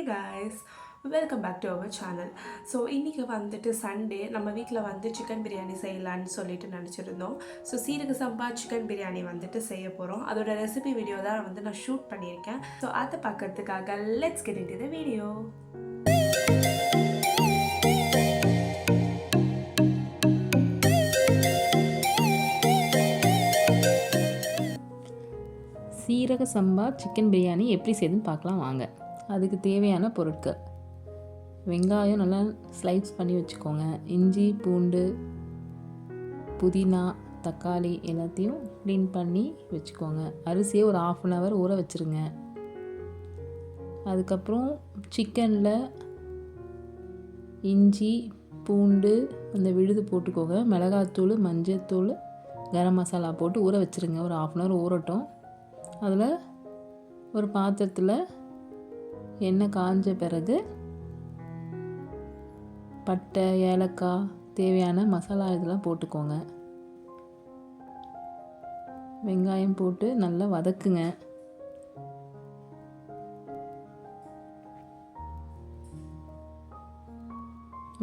guys, welcome back to our channel. So இன்றைக்கி வந்துட்டு Sunday நம்ம வீட்டில் வந்து சிக்கன் பிரியாணி செய்யலான்னு சொல்லிட்டு நினச்சிருந்தோம். ஸோ சீரக சம்பா சிக்கன் பிரியாணி வந்துட்டு செய்ய போகிறோம். அதோட ரெசிபி வீடியோ தான் வந்து நான் ஷூட் பண்ணியிருக்கேன். ஸோ அதை பார்க்கறதுக்காக let's get into the video. சீரக சம்பா சிக்கன் பிரியாணி எப்படி செய்யுதுன்னு பார்க்கலாம் வாங்க. அதுக்கு தேவையான பொருட்கள்: வெங்காயம் நல்லா ஸ்லைஸ் பண்ணி வச்சுக்கோங்க, இஞ்சி பூண்டு புதினா தக்காளி எல்லாத்தையும் க்ளீன் பண்ணி வச்சுக்கோங்க. அரிசியை ஒரு 1/2 hour ஊற வச்சுருங்க. அதுக்கப்புறம் சிக்கனில் இஞ்சி பூண்டு அந்த விழுது போட்டுக்கோங்க, மிளகாத்தூள் மஞ்சத்தூள் கரம் மசாலா போட்டு ஊற வச்சுருங்க. ஒரு 1/2 hour ஊறட்டும். அதில் ஒரு பாத்திரத்தில் எண்ணெய் காஞ்ச பிறகு பட்டை ஏலக்காய் தேவையான மசாலா இதெல்லாம் போட்டுக்கோங்க. வெங்காயம் போட்டு நல்லா வதக்குங்க.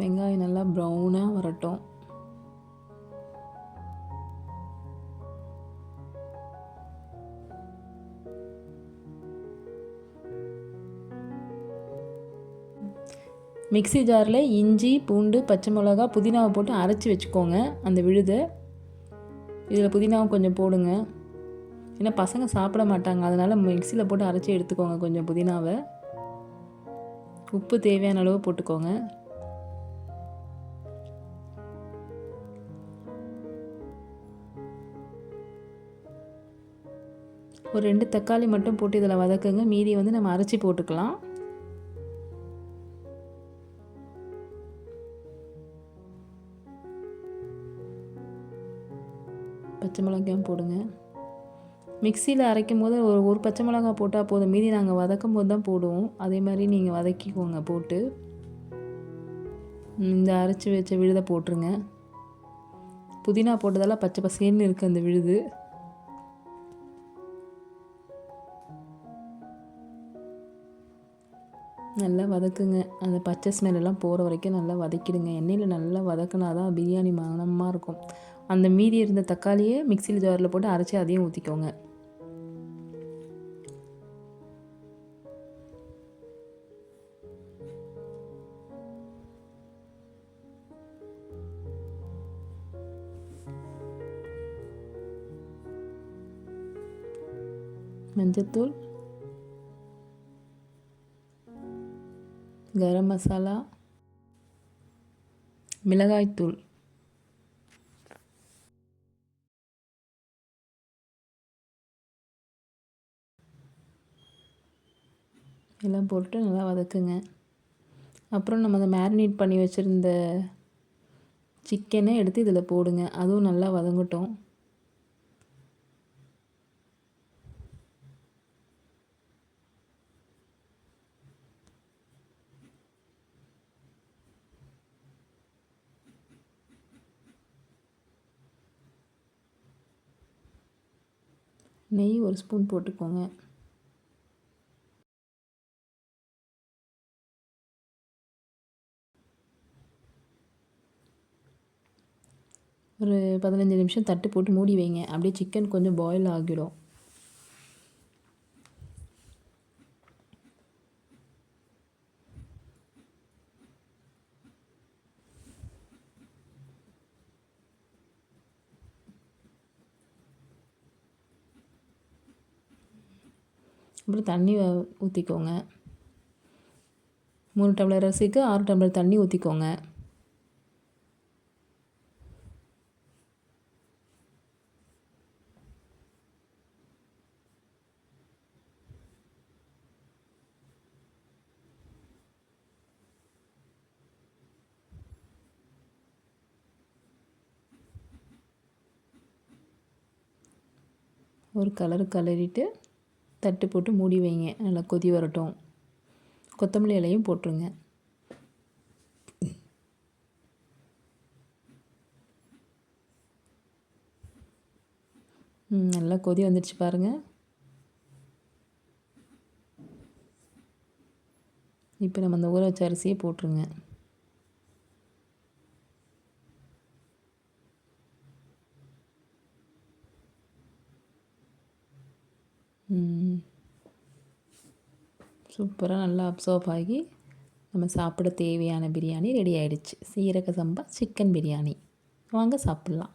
வெங்காயம் நல்லா ப்ரௌனாக வரட்டும். மிக்ஸி ஜாரில் இஞ்சி பூண்டு பச்சை மிளகா புதினாவை போட்டு அரைச்சி வச்சுக்கோங்க. அந்த விழுதை இதில் புதினாவை கொஞ்சம் போடுங்க, ஏன்னா பசங்க சாப்பிட மாட்டாங்க, அதனால் மிக்ஸியில் போட்டு அரைச்சி எடுத்துக்கோங்க. கொஞ்சம் புதினாவை, உப்பு தேவையான அளவு போட்டுக்கோங்க. ஒரு 2 தக்காளி மட்டும் போட்டு இதில் வதக்குங்க. மீதி வந்து நம்ம அரைச்சி போட்டுக்கலாம். பச்சை மிளகாயும் போடுங்க. மிக்சியில் அரைக்கும் போது ஒரு பச்சை மிளகா போட்டால் போதும், மீதி நாங்கள் வதக்கும் போது தான் போடுவோம். அதே மாதிரி நீங்கள் வதக்கிக்கோங்க. போட்டு இந்த அரைச்சி வச்ச விழுதை போட்டுருங்க. புதினா போட்டதெல்லாம் பச்சை பசேன்னு இருக்குது அந்த விழுது. நல்லா வதக்குங்க. அந்த பச்சை ஸ்மெல்லாம் போகிற வரைக்கும் நல்லா வதக்கிடுங்க. எண்ணெயில் நல்லா வதக்கினா தான் பிரியாணி மணமாக இருக்கும். அந்த மீதி இருந்த தக்காளியை மிக்ஸியில் ஜாரில் போட்டு அரைச்சி அதையும் ஊற்றிக்கோங்க. மஞ்சத்தூள், கரம் மசாலா, மிளகாய்த்தூள், எல்லாம் போட்டு நல்லா வதக்குங்க. அப்புறம் நம்ம அதை மேரினேட் பண்ணி வச்சுருந்த சிக்கனை எடுத்து இதில் போடுங்க. அதுவும் நல்லா வதங்கட்டும். நெய் 1 ஸ்பூன் போட்டுக்கோங்க. ஒரு 15 நிமிஷம் தட்டு போட்டு மூடி வைங்க. அப்படியே சிக்கன் கொஞ்சம் பாயில் ஆகிடும். அப்புறம் தண்ணி ஊற்றிக்கோங்க. 3 டம்ளர் அரிசிக்கு 6 டம்ளர் தண்ணி ஊற்றிக்கோங்க. ஒரு கலரிட்டு தட்டு போட்டு மூடி வைங்க. நல்லா கொதி வரட்டும். கொத்தமல்லி இலையும் போட்டுருங்க. நல்லா கொதி வந்துடுச்சு பாருங்கள். இப்போ நம்ம அந்த ஊற வச்ச அரிசியை போட்டுருங்க. சூப்பராக நல்லா அப்சர்வ் ஆகி நம்ம சாப்பிட தேவையான பிரியாணி ரெடி ஆயிடுச்சு. சீரக சம்பா சிக்கன் பிரியாணி. வாங்க சாப்பிட்லாம்.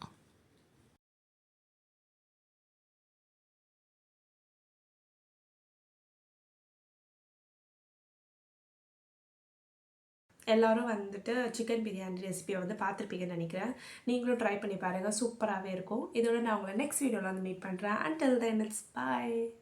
எல்லாரும் வந்துட்டு சிக்கன் பிரியாணி ரெசிபியை வந்து பார்த்துருப்பீங்கன்னு நினைக்கிறேன். நீங்களும் ட்ரை பண்ணி பாருங்கள், சூப்பராகவே இருக்கும். இதோட நான் உங்களை நெக்ஸ்ட் வீடியோவில் வந்து மீட் பண்ணுறேன். until then it's bye.